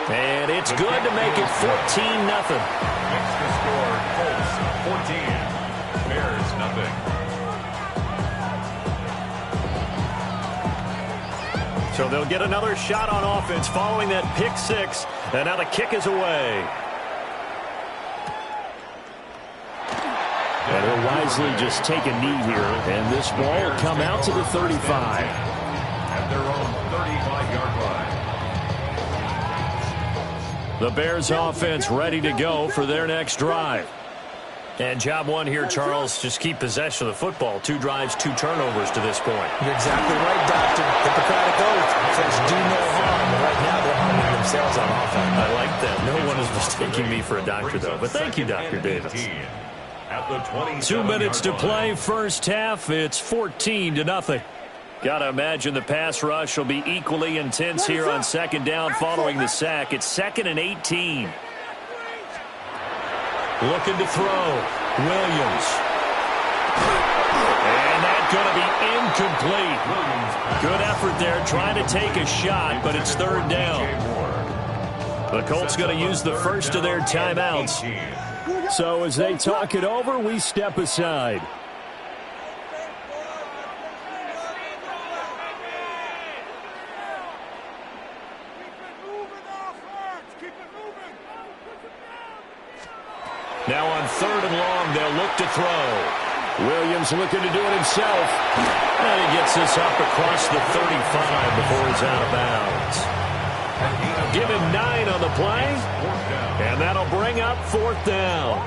And it's good to make it 14-0. Next to score, Colts 14, Bears 0. So they'll get another shot on offense following that pick six. And now the kick is away. And he'll wisely just take a knee here. And this ball will come out to the 35. At their own 35-yard line. The Bears offense ready to go for their next drive. And job one here, Charles, just keep possession of the football. 2 drives, 2 turnovers to this point. You're exactly right, Doctor. Hippocratic oath says do no harm. But right now they're harming themselves on offense. I like that. No one is mistaking me for a doctor, though. But thank you, Dr. Davis. At the 2 minutes to play, first half. It's 14-0. Got to imagine the pass rush will be equally intense here on second down following the sack. It's 2nd and 18. Looking to throw. Williams. And that's going to be incomplete. Good effort there trying to take a shot, but it's 3rd down. The Colts going to use the first of their timeouts. So as they talk it over, we step aside. Now on 3rd and long, they'll look to throw. Williams looking to do it himself. And he gets this up across the 35 before he's out of bounds. Give him 9 on the play. And that'll bring up 4th down.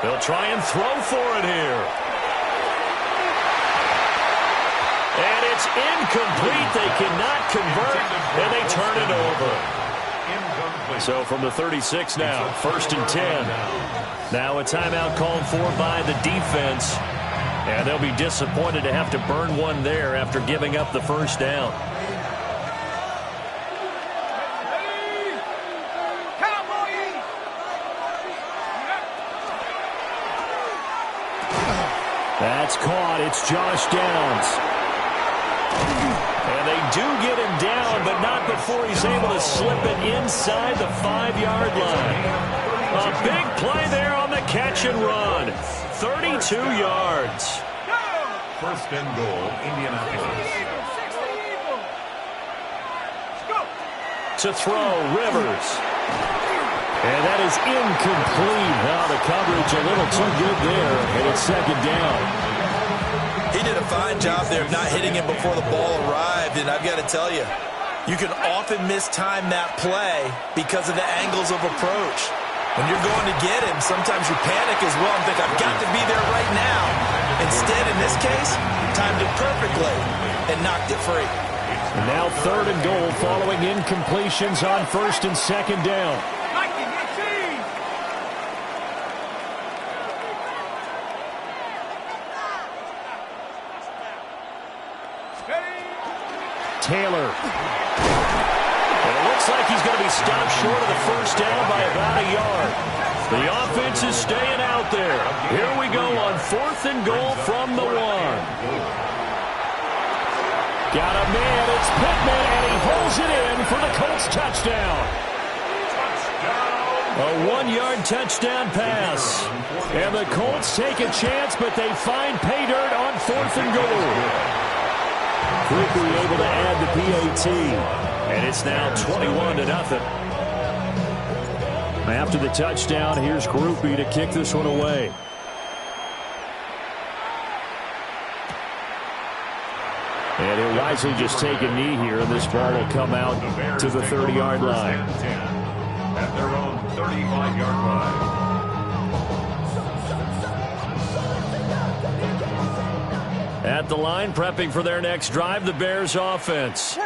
They'll try and throw for it here. And it's incomplete. They cannot convert, and they turn it over. So from the 36 now, 1st and 10. Now a timeout called for by the defense. And they'll be disappointed to have to burn one there after giving up the first down. That's caught. It's Josh Downs. And they do get him down, but not before he's able to slip it inside the 5-yard line. A big play there on the catch and run. 32 yards. 1st and goal, Indianapolis. To throw, Rivers. And that is incomplete. Now the coverage a little too good there, and it's 2nd down. He did a fine job there of not hitting him before the ball arrived, and I've got to tell you, you can often mistime that play because of the angles of approach. When you're going to get him, sometimes you panic as well and think, I've got to be there right now. Instead, in this case, timed it perfectly and knocked it free. And now 3rd and goal following incompletions on 1st and 2nd down. Taylor. And it looks like he's going to be stopped short of the first down by about a yard. The offense is staying out there. Here we go on 4th and goal from the 1. Got a man. It's Pittman, and he holds it in for the Colts touchdown. A 1-yard touchdown pass. And the Colts take a chance, but they find pay dirt on 4th and goal. Quickly able to add the PAT. And it's now 21-0. After the touchdown, here's Groupie to kick this one away. And he'll wisely just take a knee here, and this ball will come out to the 30-yard line. At their own 35-yard line. At the line, prepping for their next drive, the Bears offense.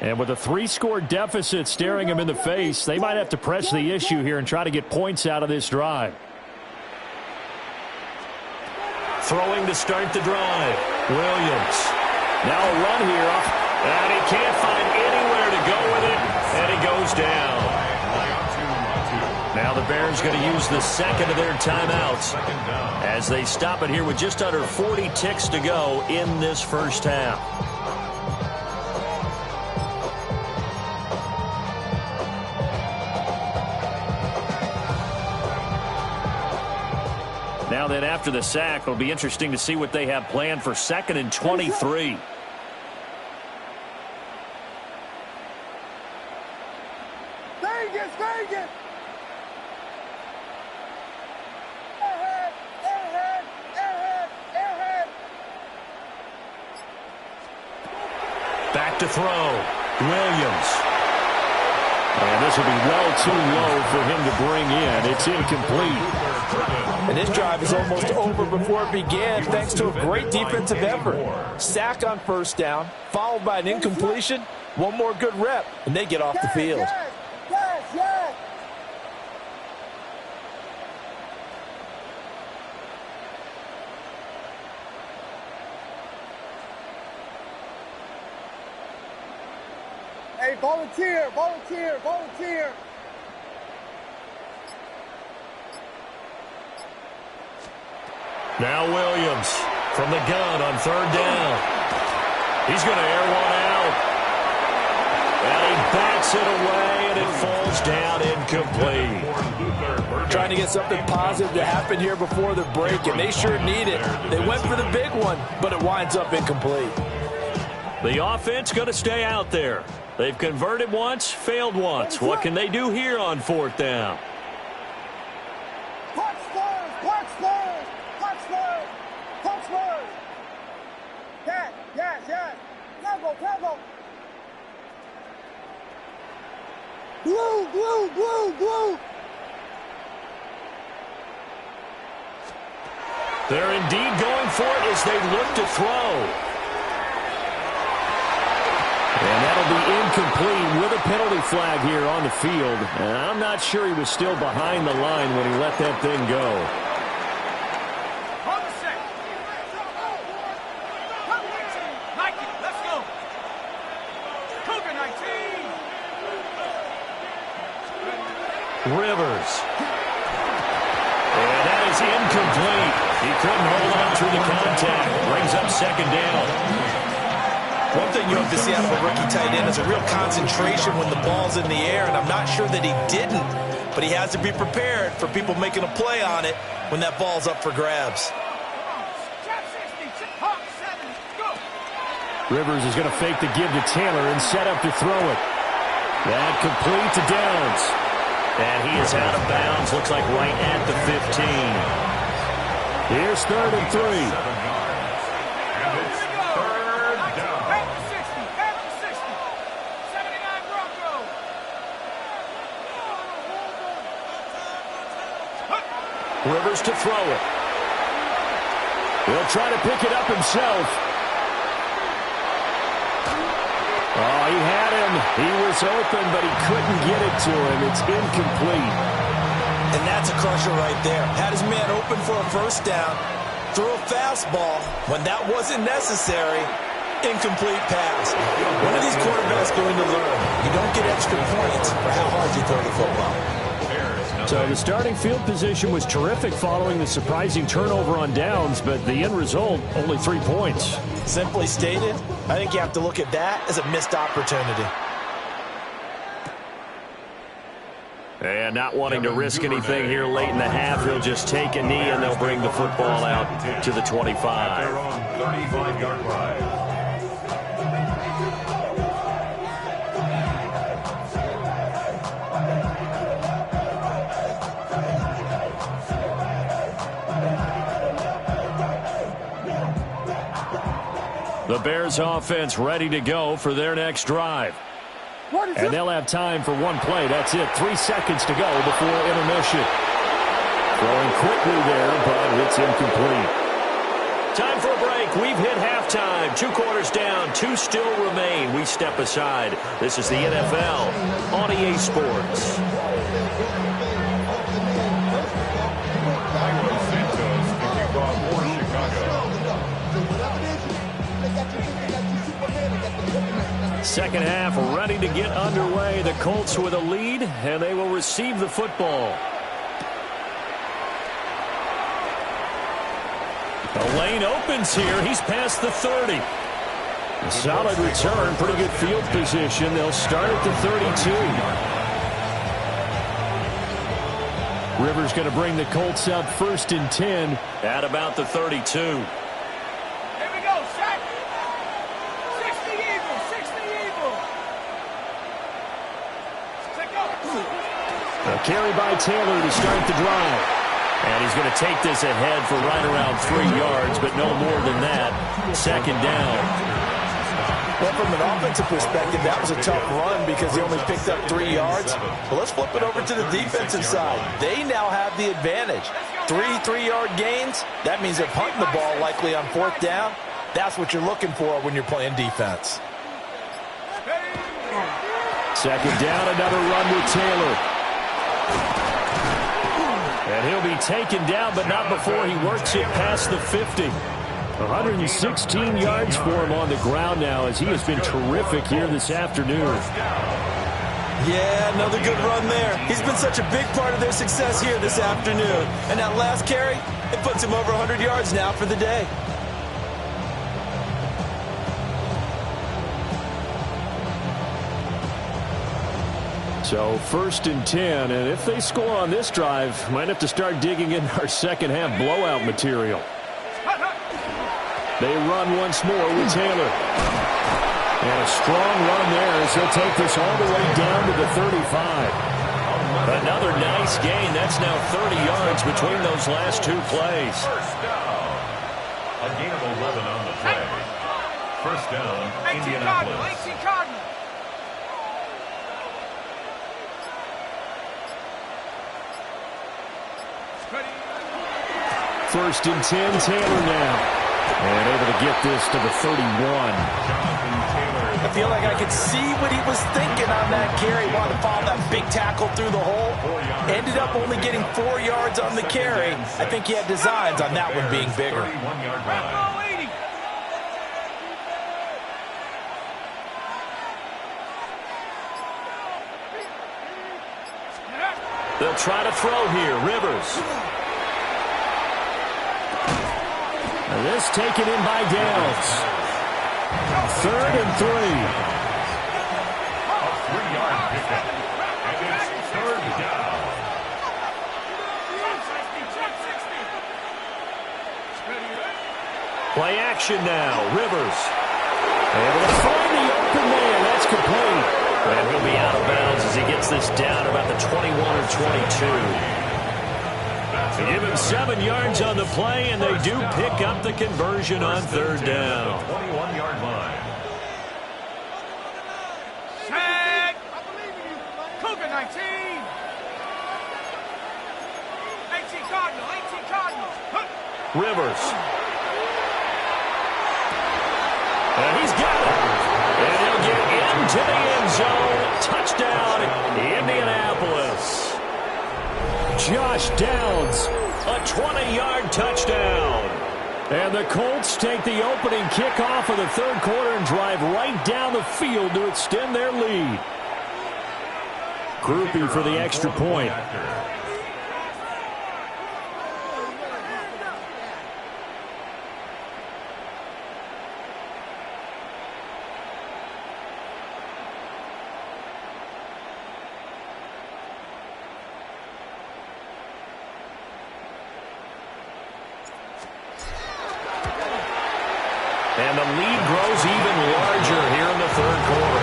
And with a 3-score deficit staring them in the face, they might have to press the issue here and try to get points out of this drive. Throwing to start the drive. Williams. Now a run here. And he can't find anywhere to go with it. And he goes down. Now the Bears going to use the second of their timeouts as they stop it here with just under 40 ticks to go in this first half. Now then, after the sack, it'll be interesting to see what they have planned for 2nd and 23. Vegas! Ahead! Back to throw. Williams. And this will be well too low for him to bring in. It's incomplete. And this drive is almost over before it began thanks to a great defensive effort. Sack on first down, followed by an incompletion. One more good rep, and they get off the field. Yes! Hey, volunteer! Now Williams from the gun on 3rd down. He's going to air one out. And he bats it away, and it falls down incomplete. Trying to get something positive to happen here before the break, and they sure need it. They went for the big one, but it winds up incomplete. The offense going to stay out there. They've converted once, failed once. What can they do here on 4th down? Yes. Tempo. Blue. They're indeed going for it as they look to throw. And that'll be incomplete with a penalty flag here on the field. And I'm not sure he was still behind the line when he let that thing go. Rivers. And that is incomplete. He couldn't hold on through the contact. Brings up 2nd down. One thing you have to see out of a rookie tight end is a real concentration when the ball's in the air, and I'm not sure that he didn't, but he has to be prepared for people making a play on it when that ball's up for grabs. Rivers is going to fake the give to Taylor and set up to throw it. That complete to Downs. And he is out of bounds, looks like right at the 15. Here's 3rd and 3. And it's 3rd down. Back to 60. 79 Broncos. Rivers to throw it. He'll try to pick it up himself. Oh, he had him. He was open, but he couldn't get it to him. It's incomplete. And that's a crusher right there. Had his man open for a first down. Threw a fastball when that wasn't necessary. Incomplete pass. When are these quarterbacks going to learn? You don't get extra points for how hard you throw the football. So the starting field position was terrific following the surprising turnover on downs, but the end result, only 3 points. Simply stated, I think you have to look at that as a missed opportunity. And not wanting to risk anything here late in the half, he'll just take a knee and they'll bring the football out to the 25. Their own 35-yard line. The Bears offense ready to go for their next drive. And they'll have time for one play. That's it. 3 seconds to go before intermission. Throwing quickly there, but it's incomplete. Time for a break. We've hit halftime. 2 quarters down. 2 still remain. We step aside. This is the NFL on EA Sports. Second half ready to get underway. The Colts with a lead, and they will receive the football. The lane opens here. He's past the 30. A solid return, pretty good field position. They'll start at the 32. Rivers going to bring the Colts up 1st and 10 at about the 32. Here we go, set. 60 Eagle, 60 Eagle. Take up. A carry by Taylor to start the drive. And he's going to take this ahead for right around 3 yards, but no more than that. Second down. Well, from an offensive perspective, that was a tough run because he only picked up 3 yards. But let's flip it over to the defensive side. They now have the advantage. 3 3-yard gains. That means they're punting the ball likely on 4th down. That's what you're looking for when you're playing defense. Second down, another run with Taylor. And he'll be taken down, but not before he works it past the 50. 116 yards for him on the ground now as he has been terrific here this afternoon. Yeah, another good run there. He's been such a big part of their success here this afternoon. And that last carry, it puts him over 100 yards now for the day. So 1st and 10, and if they score on this drive, might have to start digging in our second half blowout material. They run once more with Taylor. And a strong run there as he'll take this all the way down to the 35. Another nice gain. That's now 30 yards between those last 2 plays. First down. A gain of 11 on the play. First down, 18 Cardinal, Indianapolis. 18 Cardinal. First and 10, Taylor now. And able to get this to the 31. I feel like I could see what he was thinking on that carry. Wanted to follow that big tackle through the hole. Ended up only getting 4 yards on the carry. I think he had designs on that one being bigger. 31-yard line. They'll try to throw here. Rivers. And this taken in by Downs. 3rd and 3. A 3-yard pickup. And it's 3rd down. Play action now. Rivers. Able to find the open man. That's complete. And he'll be out of bounds as he gets this down about the 21 or 22. They give him 7 yards on the play, and they do pick up the conversion on 3rd down. 21-yard line. Set. Cougar 19. 18 Cardinal, 18 Cardinal. Rivers. And he's got it. And he'll get into the end zone. Touchdown, Indianapolis. Josh Downs, a 20-yard touchdown. And the Colts take the opening kickoff of the 3rd quarter and drive right down the field to extend their lead. Groupie for the extra point. And the lead grows even larger here in the 3rd quarter.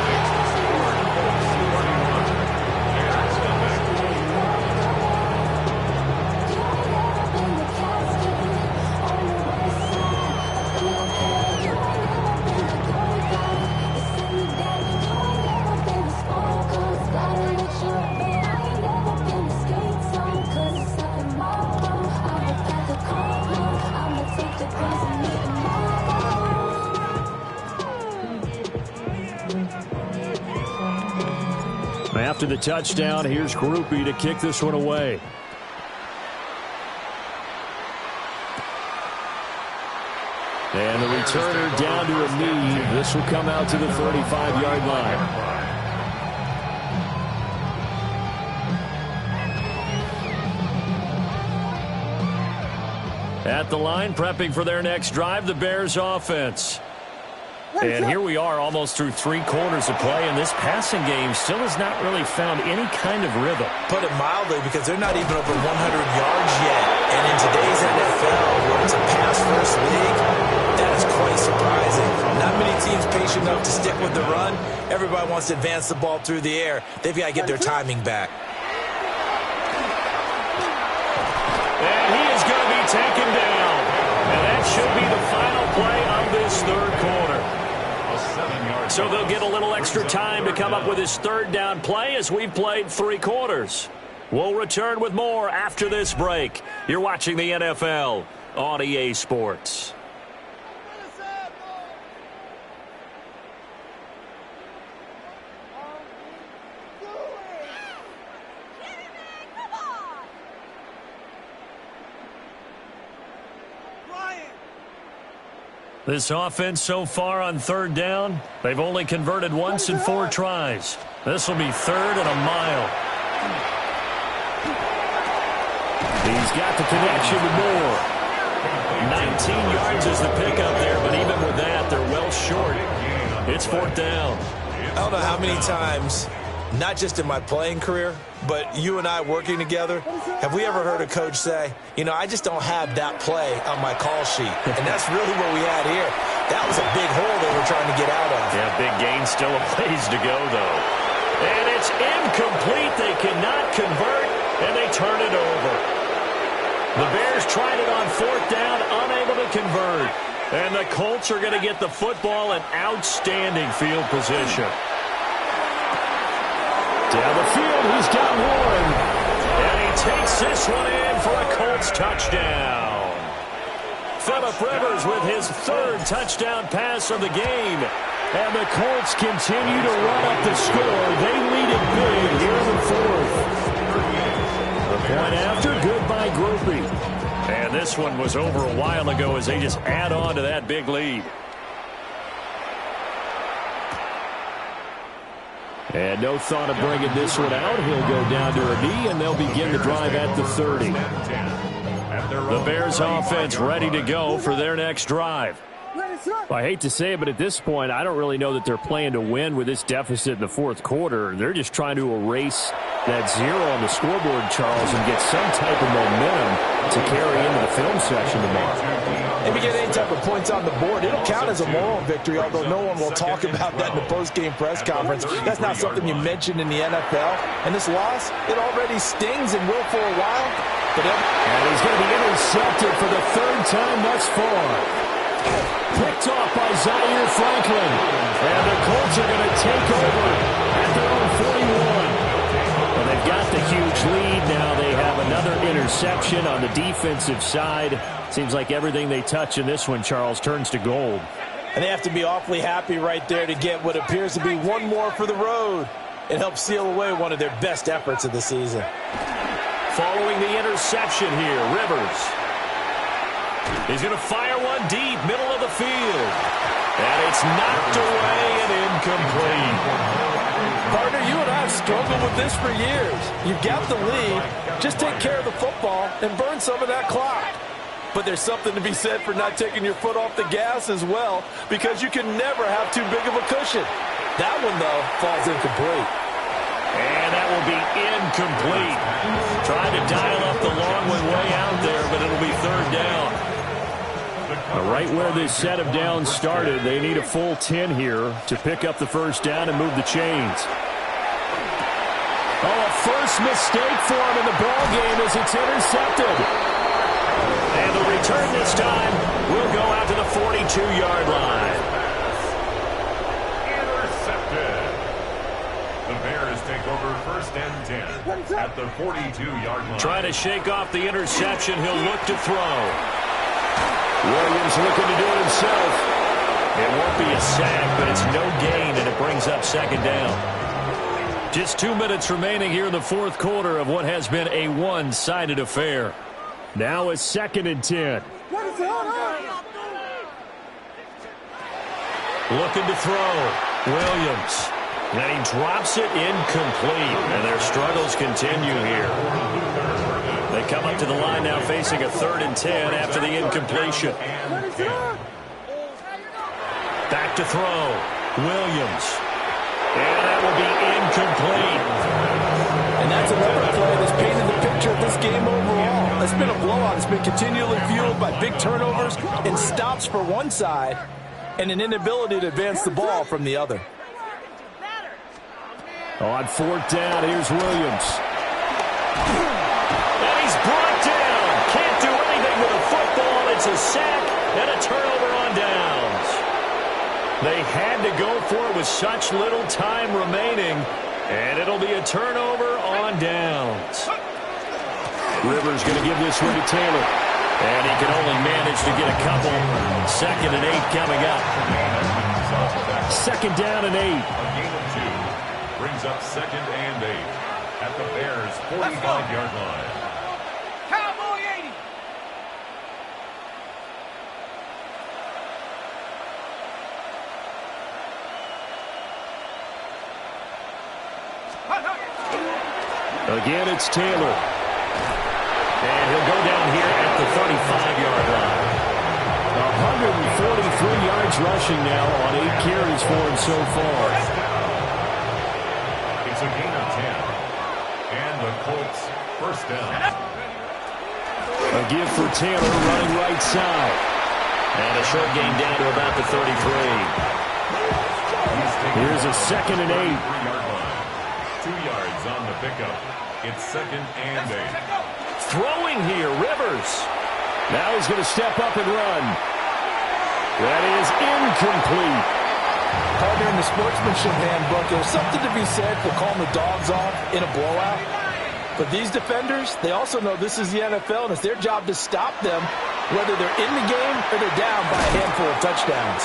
After the touchdown, here's Groupie to kick this one away. And the returner down to a knee. This will come out to the 35-yard line. At the line, prepping for their next drive, the Bears offense. And here we are almost through 3 quarters of play, and this passing game still has not really found any kind of rhythm. Put it mildly, because they're not even over 100 yards yet. And in today's NFL, where it's a pass-first league, that is quite surprising. Not many teams patient enough to stick with the run. Everybody wants to advance the ball through the air. They've got to get their timing back. And he is going to be taken down. And that should be the final play of this third quarter. So they'll get a little extra time to come up with his third down play as we've played 3 quarters. We'll return with more after this break. You're watching the NFL on EA Sports. This offense so far on third down, they've only converted once in 4 tries. This will be 3rd and a mile. He's got the connection to Moore. 19 yards is the pickup there, but even with that, they're well short. It's 4th down. I don't know how many times, not just in my playing career, but you and I working together, have we ever heard a coach say, you know, I just don't have that play on my call sheet. And that's really what we had here. That was a big hole they were trying to get out of. Yeah, big gain, still a ways to go, though. And it's incomplete. They cannot convert, and they turn it over. The Bears tried it on 4th down, unable to convert. And the Colts are going to get the football in outstanding field position. Down the field, he's got one. And he takes this one in for a Colts touchdown. Phillip Rivers with his 3rd touchdown pass of the game. And the Colts continue to run up the score. They lead it big here in the 4th. The point after, good by Groupie. And this one was over a while ago as they just add on to that big lead. And no thought of bringing this one out. He'll go down to a knee, and they'll begin the drive at the 30. The Bears offense ready to go for their next drive. Well, I hate to say it, but at this point, I don't really know that they're playing to win with this deficit in the 4th quarter. They're just trying to erase that 0 on the scoreboard, Charles, and get some type of momentum to carry into the film section tomorrow. If you get any type of points on the board, it'll count as a moral victory, although no one will talk about that in the post-game press conference. That's not something you mentioned in the NFL. And this loss, it already stings and will for a while. And he's going to be intercepted for the 3rd time thus far. Picked off by Zaire Franklin. And the Colts are going to take over at their own 41. Well, they've got the huge lead now. They have another interception on the defensive side. Seems like everything they touch in this one, Charles, turns to gold. And they have to be awfully happy right there to get what appears to be one more for the road. It helps seal away one of their best efforts of the season. Following the interception here, Rivers. He's going to fire one deep, middle of the field. And it's knocked away and incomplete. Partner, you and I have struggled with this for years. You've got the lead. Just take care of the football and burn some of that clock. But there's something to be said for not taking your foot off the gas as well, because you can never have too big of a cushion. That one, though, falls incomplete. And that will be incomplete. Trying to dial up the long one way out there, but it'll be 3rd down. Right where this set of downs started, they need a full 10 here to pick up the 1st down and move the chains. Oh, a first mistake for him in the ball game as it's intercepted. And the return this time will go out to the 42-yard line. Intercepted. The Bears take over 1st and 10 at the 42-yard line. Trying to shake off the interception. He'll look to throw. Williams looking to do it himself. It won't be a sack, but it's no gain, and it brings up 2nd down. Just 2 minutes remaining here in the 4th quarter of what has been a one-sided affair. Now it's 2nd and 10. Looking to throw. Williams. And he drops it incomplete. And their struggles continue here. They come up to the line now facing a 3rd and 10 after the incompletion. Back to throw. Williams. And that will be incomplete. And that's another play that's painted the picture of this game overall. It's been a blowout. It's been continually fueled by big turnovers and stops for one side and an inability to advance the ball from the other. On 4th down, here's Williams. And he's brought down. Can't do anything with a football. It's a sack and a turnover on downs. They had to go for it with such little time remaining. And it'll be a turnover on downs. Rivers going to give this one to Taylor. And he can only manage to get a couple. 2nd and 8 coming up. 2nd down and 8. A gain of 2 brings up 2nd and 8 at the Bears' 45-yard line. Cowboy 80. Again, it's Taylor. And he'll go down here at the 35-yard line. 143 yards rushing now on 8 carries for him so far. It's a gain of 10. And the Colts first down. A give for Taylor running right side. And a short gain down to about the 33. Here's a 2nd and 8. 3-yard line. 2 yards on the pickup. It's 2nd and 8. Throwing here, Rivers. Now he's going to step up and run. That is incomplete. Partner, in the sportsmanship handbook, there's something to be said for calling the dogs off in a blowout. But these defenders, they also know this is the NFL, and it's their job to stop them, whether they're in the game or they're down by a handful of touchdowns.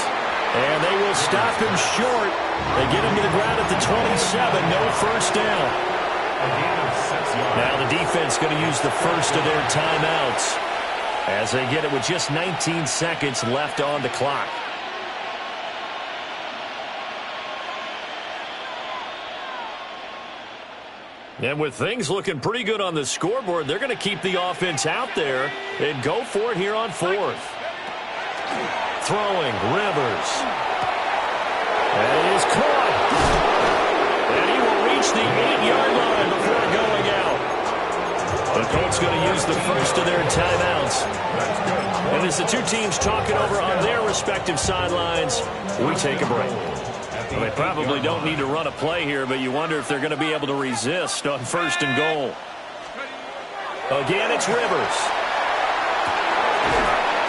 And they will stop him short. They get him to the ground at the 27. No first down. Now the defense going to use the first of their timeouts as they get it with just 19 seconds left on the clock. And with things looking pretty good on the scoreboard, they're going to keep the offense out there and go for it here on 4th. Throwing, Rivers. That is caught. And he will reach the 8-yard line before going out. The Colts going to use the first of their timeouts. And as the two teams talking over on their respective sidelines, we take a break. Well, they probably don't need to run a play here, but you wonder if they're going to be able to resist on 1st and goal. Again, it's Rivers.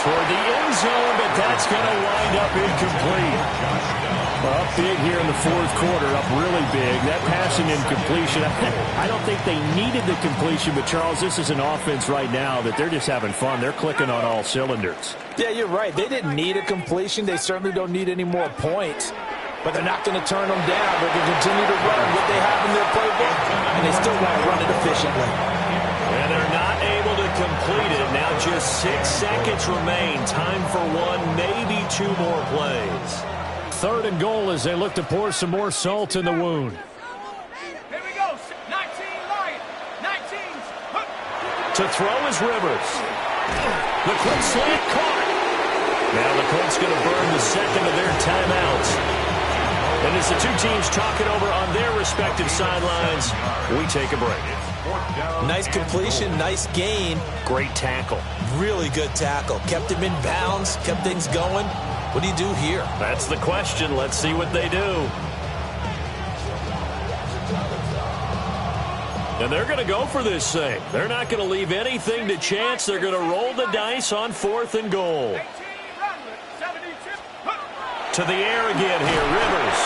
Toward the end zone, but that's going to wind up incomplete. Up big here in the 4th quarter, up really big. That passing incompletion, I don't think they needed the completion, but Charles, this is an offense right now that they're just having fun. They're clicking on all cylinders. Yeah, you're right. They didn't need a completion. They certainly don't need any more points. But they're not going to turn them down. They're going to continue to run what they have in their playbook, and they still want to run it efficiently. And they're not able to complete it. Now just 6 seconds remain. Time for one, maybe 2 more plays. 3rd and goal as they look to pour some more salt in the wound. Here we go. 19 Lions. 19s. To throw is Rivers. The quick slant caught. Now the Colts going to burn the 2nd of their timeouts. And as the two teams talking over on their respective sidelines, we take a break. Nice completion, nice gain. Great tackle. Really good tackle. Kept him in bounds, kept things going. What do you do here? That's the question. Let's see what they do. And they're going to go for this thing. They're not going to leave anything to chance. They're going to roll the dice on 4th and goal. To the air again here, Rivers.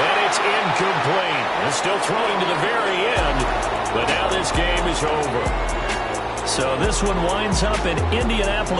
And it's incomplete. And still throwing to the very end. But now this game is over. So this one winds up in Indianapolis.